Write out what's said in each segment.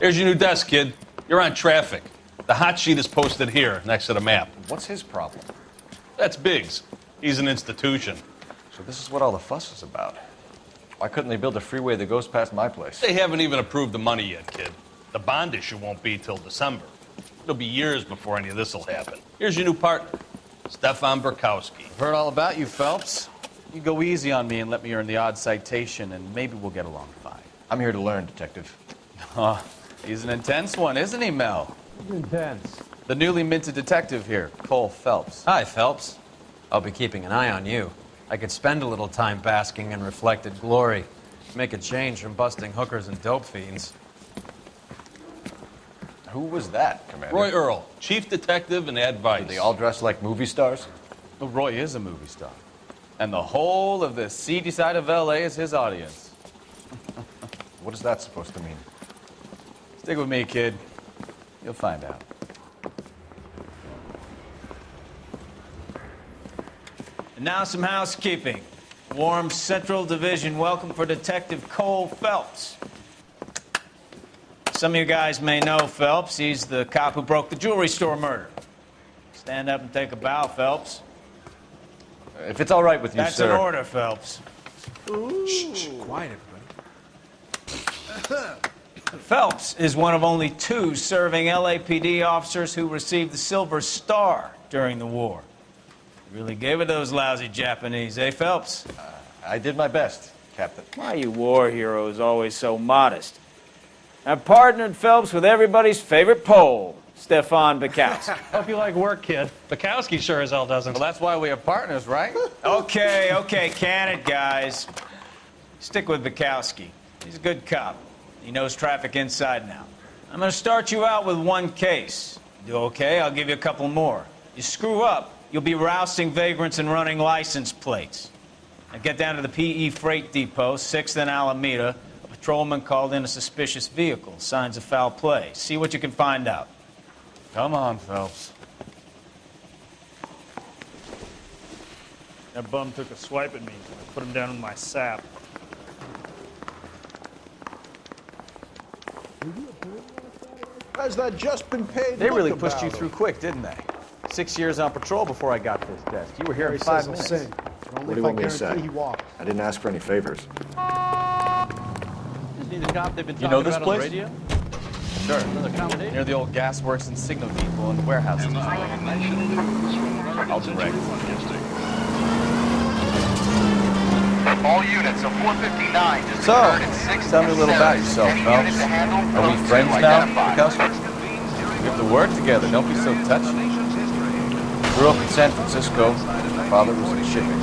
Here's your new desk, kid. You're on traffic. The hot sheet is posted here, next to the map. What's his problem? That's Biggs. He's an institution. So this is what all the fuss is about. Why couldn't they build a freeway that goes past my place? They haven't even approved the money yet, kid. The bond issue won't be till December. It'll be years before any of this will happen. Here's your new partner, Stefan Burkowski. I've heard all about you, Phelps. You go easy on me and let me earn the odd citation, and maybe we'll get along fine. I'm here to learn, Detective. He's an intense one, isn't he, Mel? Intense. The newly minted detective here, Cole Phelps. Hi, Phelps. I'll be keeping an eye on you. I could spend a little time basking in reflected glory. Make a change from busting hookers and dope fiends. Who was that, Commander? Roy Earl, chief detective and advice. Do they all dress like movie stars? Well, Roy is a movie star. And the whole of the seedy side of L.A. is his audience. What is that supposed to mean? Stick with me, kid. You'll find out. And now some housekeeping. Warm Central Division welcome for Detective Cole Phelps. Some of you guys may know Phelps. He's the cop who broke the jewelry store murder. Stand up and take a bow, Phelps. If it's all right with you, That's sir. an order, Phelps. Shh, quiet, everybody. Phelps is one of only 2 serving LAPD officers who received the Silver Star during the war. Really gave it those lousy Japanese, eh, Phelps? I did my best, Captain. Why you war heroes always so modest? I've partnered Phelps with everybody's favorite Pole, Stefan Burkowski. Hope you like work, kid. Bukowski sure as hell doesn't. Well, that's why we have partners, right? Okay, can it, guys. Stick with Burkowski. He's a good cop. He knows traffic inside now. I'm gonna start you out with 1 case. Do okay? I'll give you a couple more. You screw up, you'll be rousting vagrants and running license plates. Now get down to the PE Freight Depot, 6th and Alameda. A patrolman called in a suspicious vehicle. Signs of foul play. See what you can find out. Come on, Phelps. That bum took a swipe at me. I put him down in my sap. Has that just been paid? They really Look pushed you about through it. quick, didn't they? 6 years on patrol before I got this desk. You were here in 5 minutes. Only What do you if want I me to say? guarantee he walked. I didn't ask for any favors. You You know this place? Sure. Near the old gasworks and signal depot and warehouses. I'll direct. All units of 459 just So, occurred at 6th tell me a and little about 7th. yourself, Any Phelps. unit to handle, Are we code friends 2 now, identified. Burkowski? We have to work together. Don't be so touchy. Grew up in San Francisco. My father was in shipping.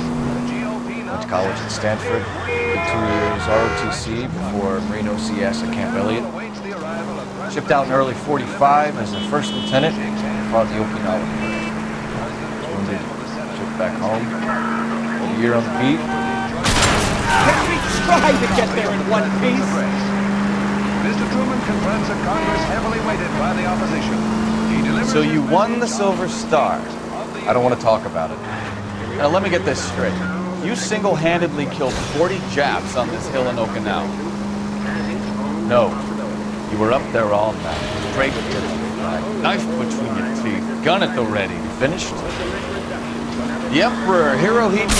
Went to college at Stanford. Did 2 years ROTC before Marine OCS at Camp Elliott. Shipped out in early 45 as a first lieutenant. Fought the Okinawa War. Wounded. Shipped back home. Did a year on the beat. Can we try to get there in one piece? Mr. Truman confirms that Congress heavily weighted by the opposition. He delivers So you won the Silver Star. I don't want to talk about it. Now let me get this straight. You single-handedly killed 40 Japs on this hill in Okinawa. No. You were up there all night. Draped to the back, knife between your teeth, gun at the ready. You finished? The Emperor Hirohito.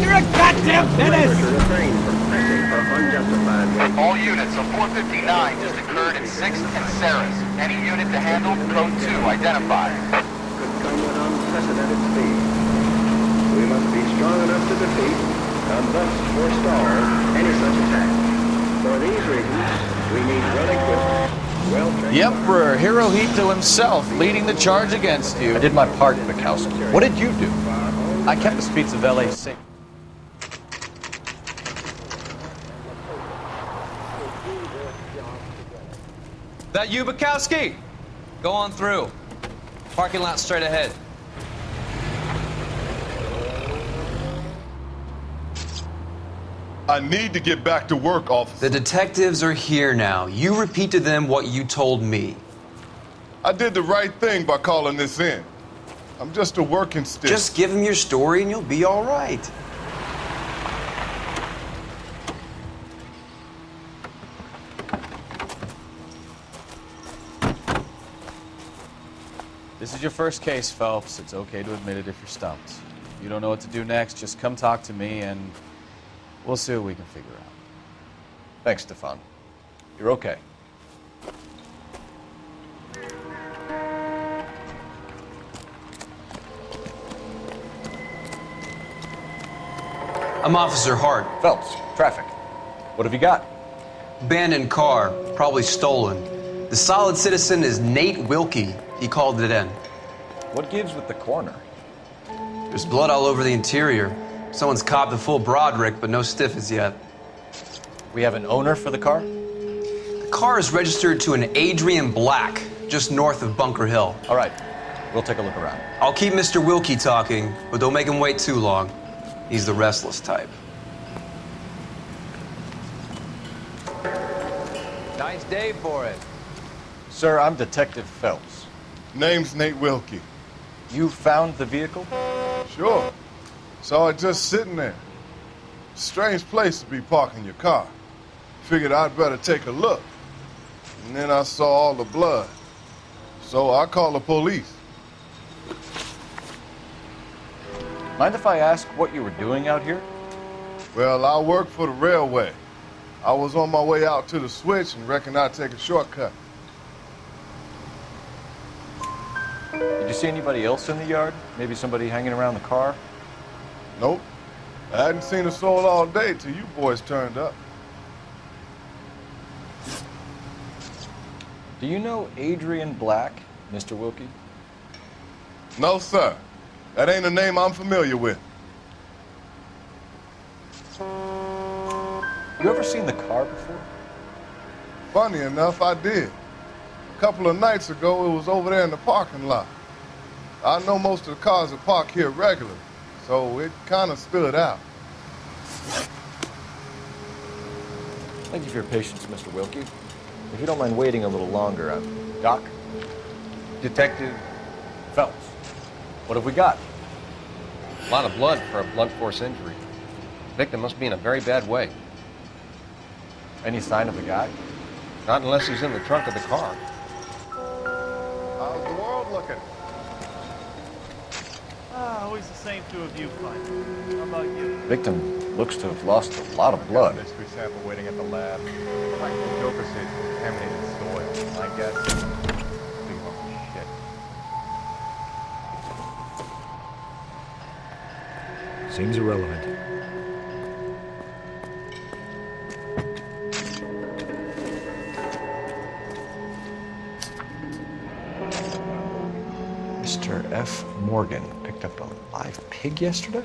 You're a goddamn menace! All units of 459 just occurred at 6th and Sarah's. Any unit to handle, code 2 identified. could come with unprecedented speed. We must be strong enough to defeat and thus forestall any such attack. For these reasons, we need well-equipped, well-trained... The Emperor Hirohito himself leading the charge against you. I did my part, Bukowski. What did you do? I kept the streets of L.A. safe. That you, Bukowski? Go on through. Parking lot straight ahead. I need to get back to work, officer. The detectives are here now. You repeat to them what you told me. I did the right thing by calling this in. I'm just a working stick. Just give them your story and you'll be all right. This is your first case, Phelps. It's okay to admit it if you're stumped. If you don't know what to do next, just come talk to me and we'll see what we can figure out. Thanks, Stefan. You're okay. I'm Officer Hart. Phelps, traffic. What have you got? Abandoned car, probably stolen. The solid citizen is Nate Wilkie. He called it in. What gives with the corner? There's blood all over the interior. Someone's copped a full Broderick, but no stiff as yet. We have an owner for the car? The car is registered to an Adrian Black, just north of Bunker Hill. All right, we'll take a look around. I'll keep Mr. Wilkie talking, but don't make him wait too long. He's the restless type. Nice day for it. Sir, I'm Detective Phelps. Name's Nate Wilkie. You found the vehicle? Sure. Saw it just sitting there. Strange place to be parking your car. Figured I'd better take a look. And then I saw all the blood. So I called the police. Mind if I ask what you were doing out here? Well, I work for the railway. I was on my way out to the switch and reckoned I'd take a shortcut. Did you see anybody else in the yard? Maybe somebody hanging around the car? Nope. I hadn't seen a soul all day till you boys turned up. Do you know Adrian Black, Mr. Wilkie? No, sir. That ain't a name I'm familiar with. You ever seen the car before? Funny enough, I did. A couple of nights ago, it was over there in the parking lot. I know most of the cars that park here regularly, so it kind of stood out. Thank you for your patience, Mr. Wilkie. If you don't mind waiting a little longer, I'm Doc. Detective, Phelps. What have we got? a lot of blood for a blunt force injury. The victim must be in a very bad way. Any sign of the guy? Not unless he's in the trunk of the car. How's the world looking? Always the same to a viewfinder. How about you? Victim looks to have lost a lot of blood. Mystery sample waiting at the lab. Practical Joker says contaminated soil. My guess, big lump of shit. Seems irrelevant. Mr. F. Morgan picked up a live pig yesterday?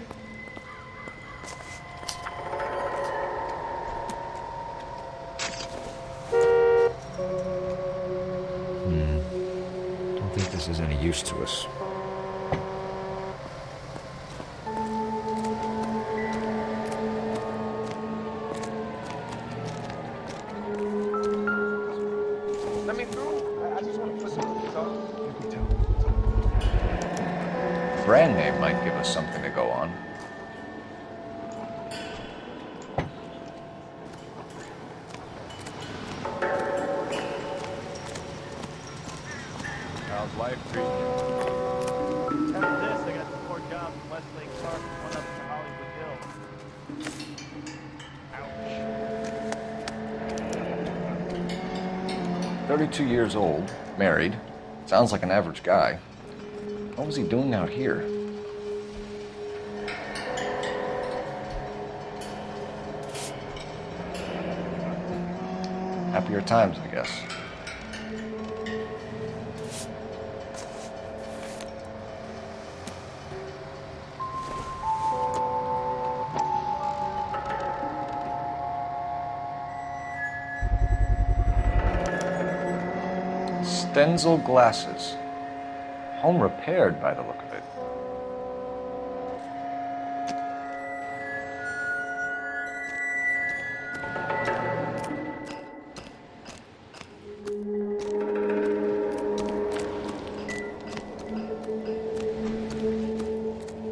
Don't think this is any use to us. Let me through. I just want to put some Brand name might give us something to go on. How's life treating you? After this, I got 4 jobs in Westlake Park and 1 up in Hollywood Hills. 32 years old, married. Sounds like an average guy. What was he doing out here? Happier times, I guess. Stenzel glasses. Home repaired by the look of it.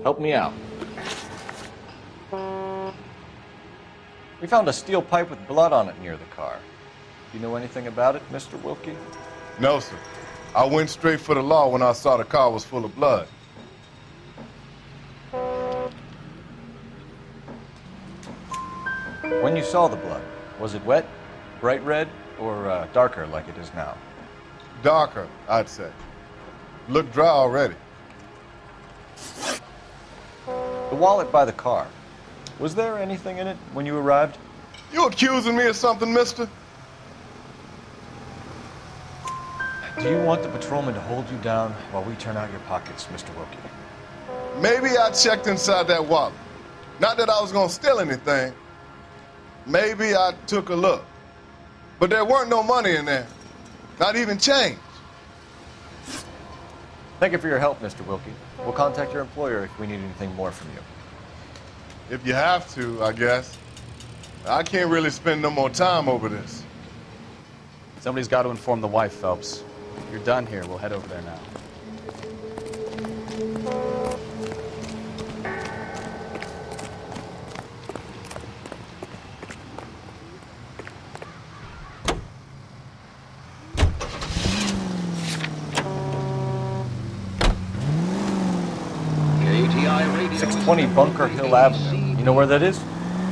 Help me out. We found a steel pipe with blood on it near the car. Do you know anything about it, Mr. Wilkie? No, sir. I went straight for the law when I saw the car was full of blood. When you saw the blood, was it wet, bright red, or darker like it is now? Darker, I'd say. Looked dry already. The wallet by the car, was there anything in it when you arrived? You accusing me of something, mister? Do you want the patrolman to hold you down while we turn out your pockets, Mr. Wilkie? Maybe I checked inside that wallet. Not that I was gonna steal anything. Maybe I took a look. But there weren't no money in there. Not even change. Thank you for your help, Mr. Wilkie. We'll contact your employer if we need anything more from you. If you have to, I guess. I can't really spend no more time over this. Somebody's got to inform the wife, Phelps. If you're done here, we'll head over there now. KTI Radio. 620 Bunker Hill Avenue. You know where that is?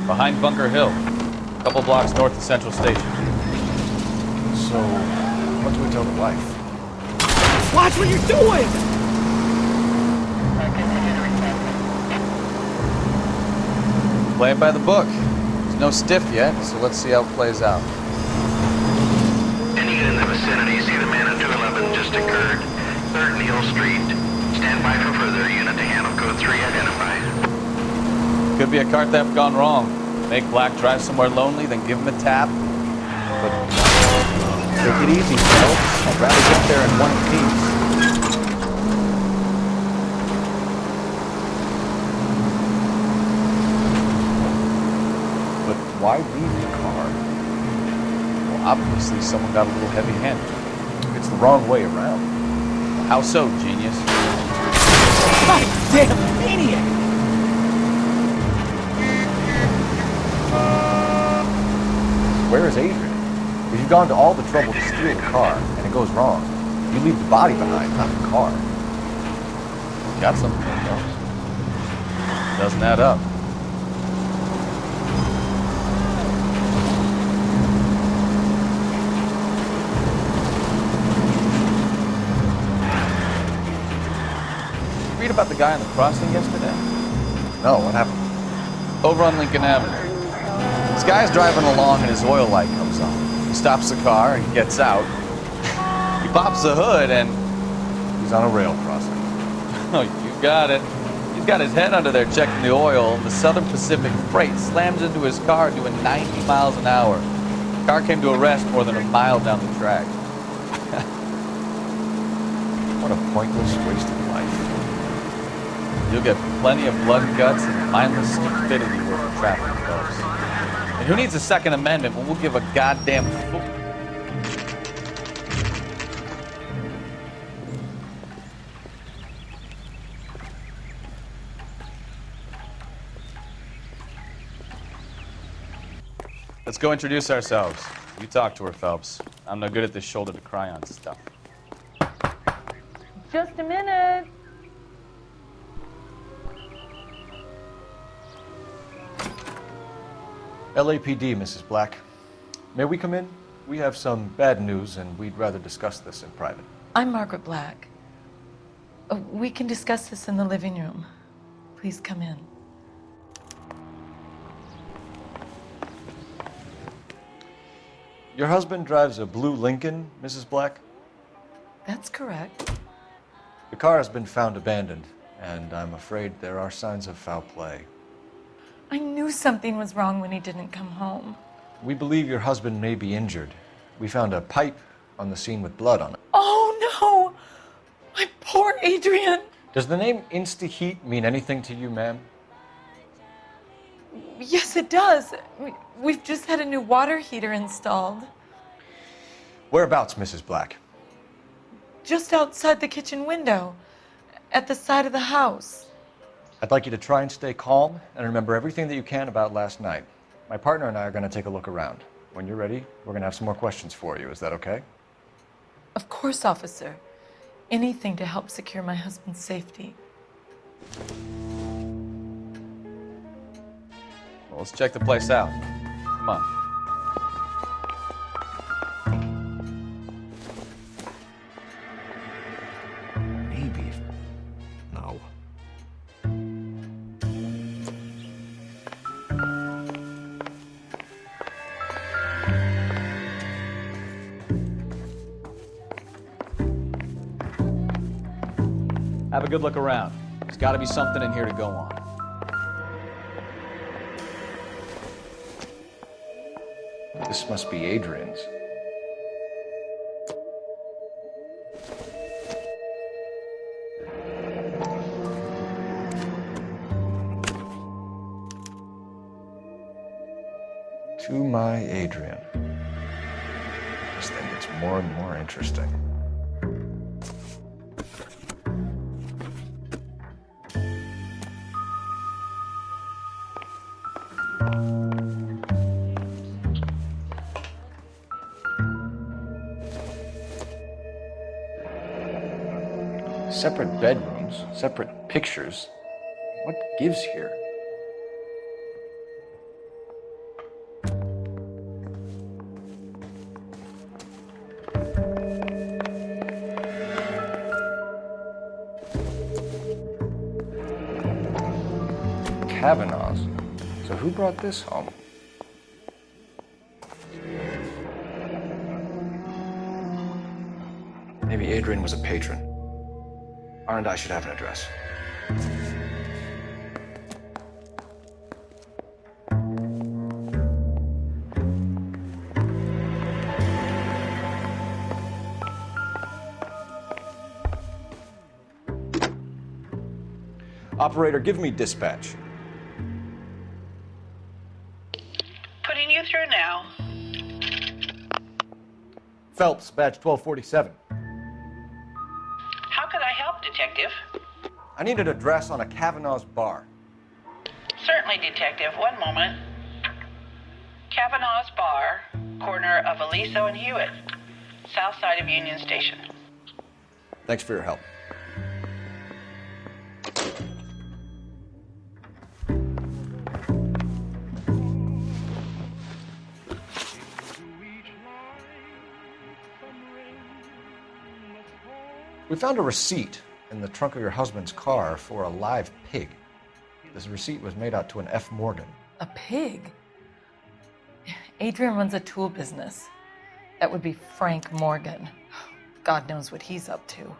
Behind Bunker Hill, a couple blocks north of Central Station. So, what do we tell the wife? Watch what you're doing! Play it by the book. There's no stiff yet, so let's see how it plays out. Any in the vicinity, see the man at 211 just occurred. 3rd Neal Street. Stand by for further unit to handle code 3 identified. Could be a car theft gone wrong. Make Black drive somewhere lonely, then give him a tap. But take it easy, Phelps. I'd rather get there in one piece. But why leave the car? Well, obviously someone got a little heavy-handed. It's the wrong way around. How so, genius? Damn maniac! Where is Adrian? If you've gone to all the trouble to steal the car and it goes wrong, you leave the body behind, not the car. Got something there, Phelps. Doesn't add up. Read about the guy on the crossing yesterday? No, what happened? Over on Lincoln Avenue. This guy's driving along and his oil light comes on. He stops the car and gets out. He pops the hood and... He's on a rail crossing. Oh, you got it. He's got his head under there checking the oil. The Southern Pacific Freight slams into his car doing 90 miles an hour. The car came to a rest more than a mile down the track. What a pointless waste of life. You'll get plenty of blood and guts and mindless stupidity worth of traffic, folks. And who needs a Second Amendment when we'll give a goddamn fool? Let's go introduce ourselves. You talk to her, Phelps. I'm no good at this shoulder to cry on stuff. Just a minute. LAPD, Mrs. Black. May we come in? We have some bad news, and we'd rather discuss this in private. I'm Margaret Black. We can discuss this in the living room. Please come in. Your husband drives a blue Lincoln, Mrs. Black? That's correct. The car has been found abandoned, and I'm afraid there are signs of foul play. I knew something was wrong when he didn't come home. We believe your husband may be injured. We found a pipe on the scene with blood on it. Oh, no! My poor Adrian! Does the name Insta-Heat mean anything to you, ma'am? Yes, it does. We've just had a new water heater installed. Whereabouts, Mrs. Black? Just outside the kitchen window, at the side of the house. I'd like you to try and stay calm and remember everything that you can about last night. My partner and I are going to take a look around. When you're ready, we're going to have some more questions for you. Is that okay? Of course, officer. anything to help secure my husband's safety. Well, let's check the place out. Come on. Maybe. No. Have a good look around. There's got to be something in here to go on. This must be Adrian's. To my Adrian. This thing gets more and more interesting. Separate bedrooms, separate pictures. What gives here? Kavanaugh's. So who brought this home? Maybe Adrian was a patron. And I should have an address. Operator, give me dispatch. Putting you through now. Phelps, badge 1247. How could I help, Detective? I need an address on a Kavanaugh's bar. Certainly, Detective. One moment. Kavanaugh's Bar, corner of Aliso and Hewitt, south side of Union Station. Thanks for your help. We found a receipt in the trunk of your husband's car for a live pig. This receipt was made out to an F. Morgan. A pig? Adrian runs a tool business. That would be Frank Morgan. God knows what he's up to.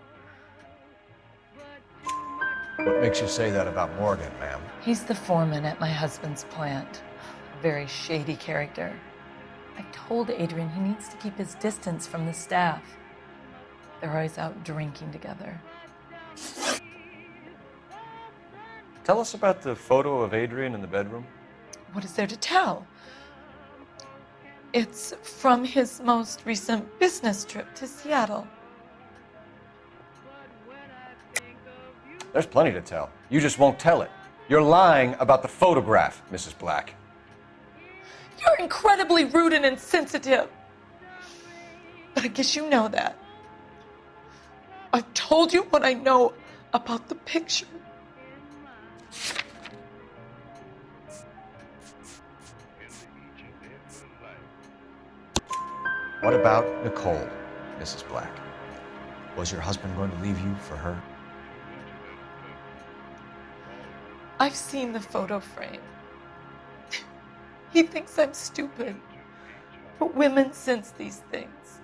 What makes you say that about Morgan, ma'am? He's the foreman at my husband's plant. A very shady character. I told Adrian he needs to keep his distance from the staff. They're always out drinking together. Tell us about the photo of Adrian in the bedroom. What is there to tell? It's from his most recent business trip to Seattle. There's plenty to tell. You just won't tell it. You're lying about the photograph, Mrs. Black. You're incredibly rude and insensitive. But I guess you know that. I've told you what I know about the picture. What about Nicole, Mrs. Black? Was your husband going to leave you for her? I've seen the photo frame. He thinks I'm stupid. But women sense these things.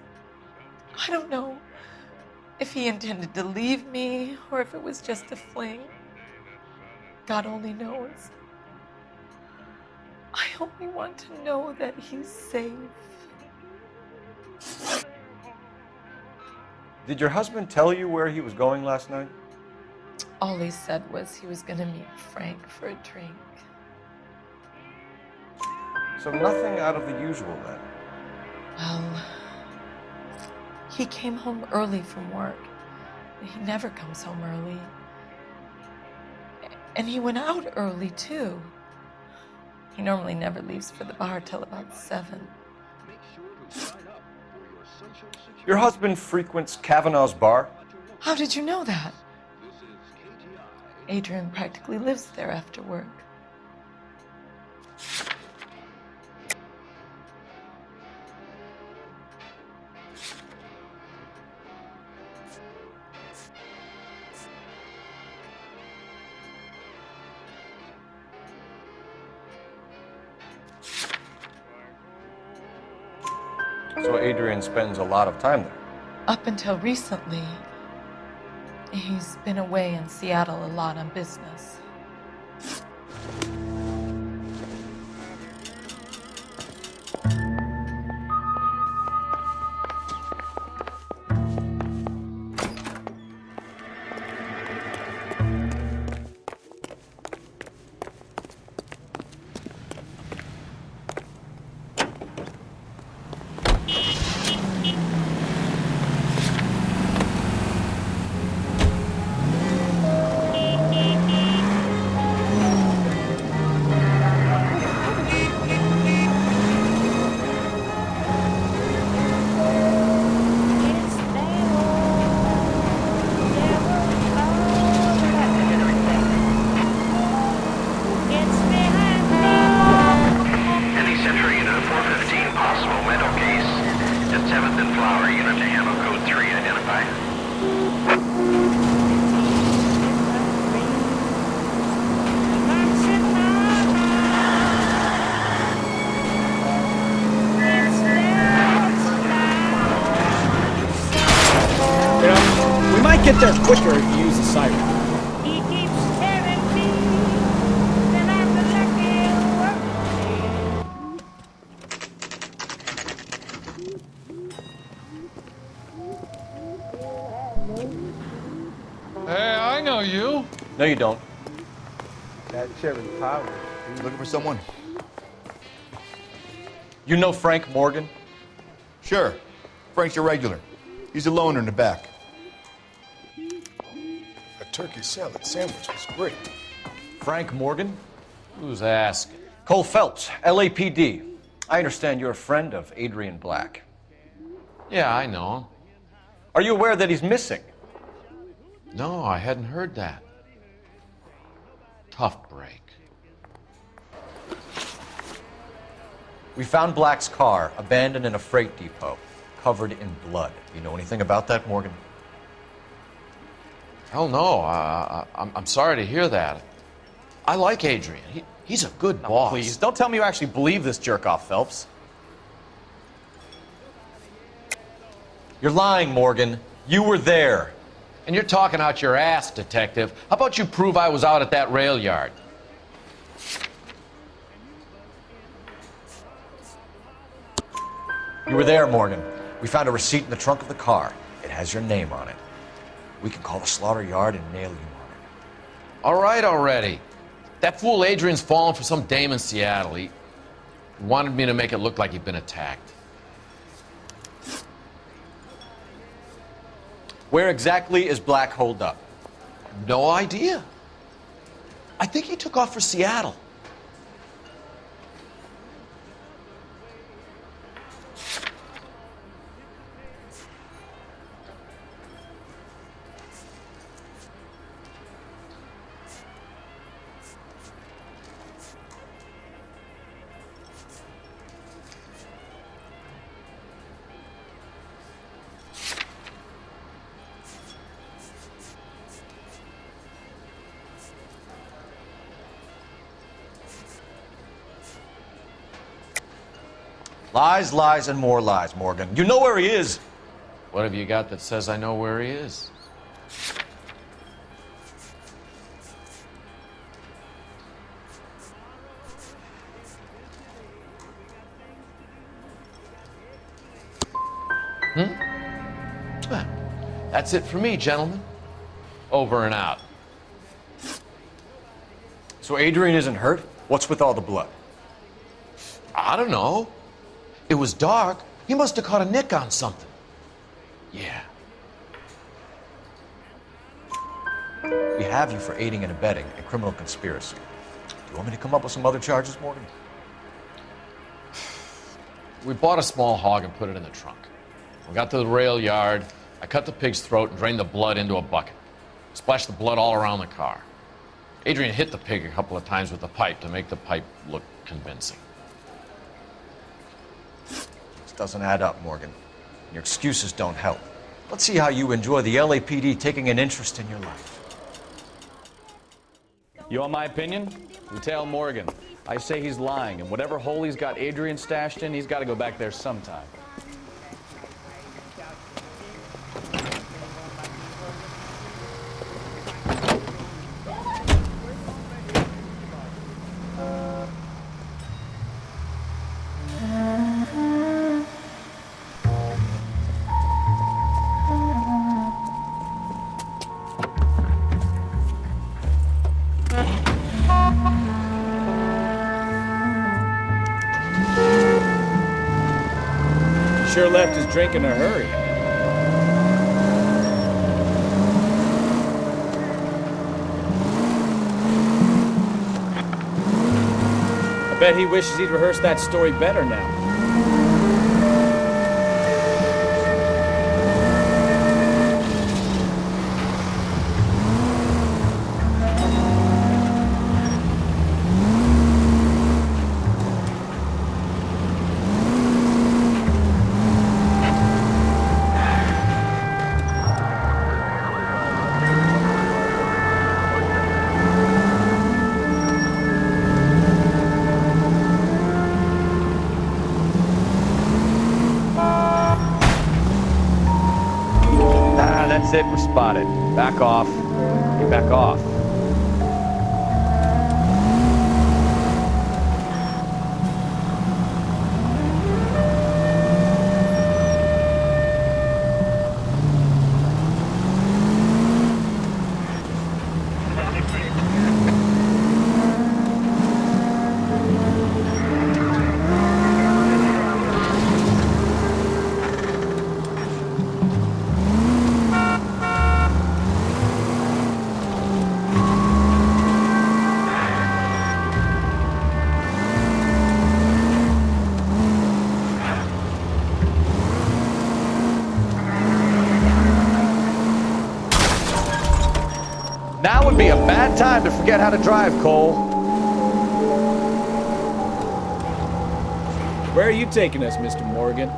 I don't know if he intended to leave me or if it was just a fling. God only knows. I only want to know that he's safe. Did your husband tell you where he was going last night? All he said was he was going to meet Frank for a drink. So nothing out of the usual then? Well, he came home early from work. He never comes home early. And he went out early, too. He normally never leaves for the bar till about 7. Your husband frequents Kavanaugh's bar? How did you know that? Adrian practically lives there after work. So Adrian spends a lot of time there. Up until recently, he's been away in Seattle a lot on business. Get there quicker if you use the siren. He keeps telling me that I'm the lucky Hey, I know you. No, you don't. That Cherry Power. You looking for someone? You know Frank Morgan? Sure. Frank's your regular. He's a loner in the back. Turkey salad sandwich was great. Frank Morgan? Who's asking? Cole Phelps, LAPD. I understand you're a friend of Adrian Black. Yeah, I know him. Are you aware that he's missing? No, I hadn't heard that. Tough break. We found Black's car abandoned in a freight depot, covered in blood. You know anything about that, Morgan? Hell no. I'm sorry to hear that. I like Adrian. He's a good boss. Please, don't tell me you actually believe this jerk-off, Phelps. You're lying, Morgan. You were there. And you're talking out your ass, detective. How about you prove I was out at that rail yard? You were there, Morgan. We found a receipt in the trunk of the car. It has your name on it. We can call the slaughter yard and nail you on it. All right already. That fool Adrian's fallen for some dame in Seattle. He wanted me to make it look like he'd been attacked. Where exactly is Black holed up? No idea. I think he took off for Seattle. Lies, lies, and more lies, Morgan. You know where he is. What have you got that says I know where he is? Well, that's it for me, gentlemen. Over and out. So Adrian isn't hurt? What's with all the blood? I don't know. It was dark. He must have caught a nick on something. Yeah. We have you for aiding and abetting a criminal conspiracy. Do you want me to come up with some other charges, Morgan? We bought a small hog and put it in the trunk. We got to the rail yard. I I cut the pig's throat and drained the blood into a bucket. Splashed the blood all around the car. Adrian hit the pig a couple of times with the pipe to make the pipe look convincing. This doesn't add up, Morgan. Your excuses don't help. Let's see how you enjoy the LAPD taking an interest in your life. You want my opinion? Lieutenant Morgan. I say he's lying, and whatever hole he's got Adrian stashed in, he's got to go back there sometime. Sure left his drink in a hurry. I bet he wishes he'd rehearsed that story better now. That's it, we're spotted. Back off. Hey, back off. Now would be a bad time to forget how to drive, Cole. Where are you taking us, Mr. Morgan?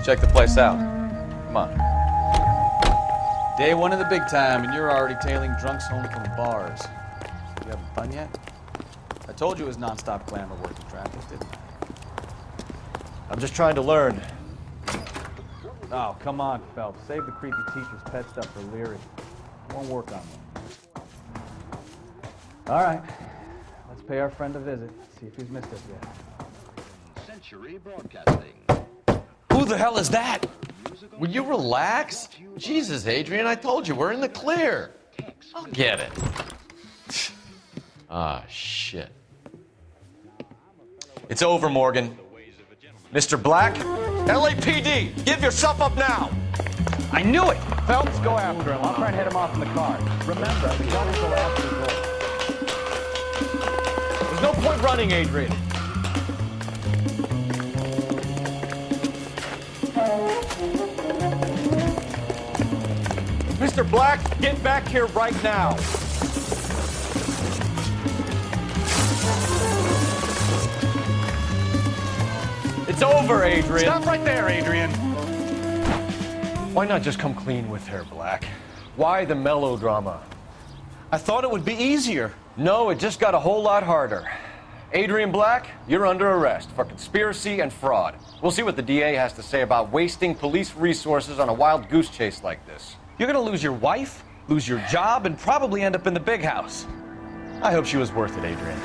Check the place out. Come on. Day one of the big time, and you're already tailing drunks home from bars. You having fun yet? I told you it was non-stop glamour working traffic, didn't I? I'm just trying to learn. Oh, come on, Phelps. Save the creepy teacher's pet stuff for Leary. Won't work on me. All right. Let's pay our friend a visit. See if he's missed us yet. Century Broadcasting. Who the hell is that? Will you relax? Jesus, Adrian, I told you, we're in the clear. I'll get it. Ah, shit. It's over, Morgan. Mr. Black, LAPD, give yourself up now. I knew it! Phelps, go after him. I'll try and head him off in the car. Remember, we gotta go after the goal. There's no point running, Adrian. Mr. Black, get back here right now. It's over, Adrian. Stop right there, Adrian. Why not just come clean with her, Black? Why the melodrama? I thought it would be easier. No, it just got a whole lot harder. Adrian Black, you're under arrest for conspiracy and fraud. We'll see what the DA has to say about wasting police resources on a wild goose chase like this. You're gonna lose your wife, lose your job, and probably end up in the big house. I hope she was worth it, Adrian.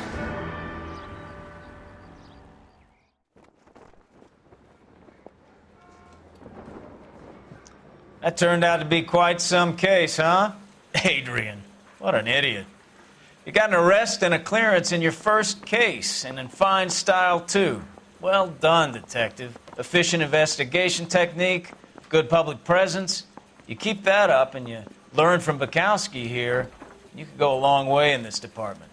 That turned out to be quite some case, huh? Adrian, what an idiot. You got an arrest and a clearance in your first case, and in fine style, too. Well done, detective. Efficient investigation technique, good public presence. You keep that up and you learn from Bukowski here, you could go a long way in this department.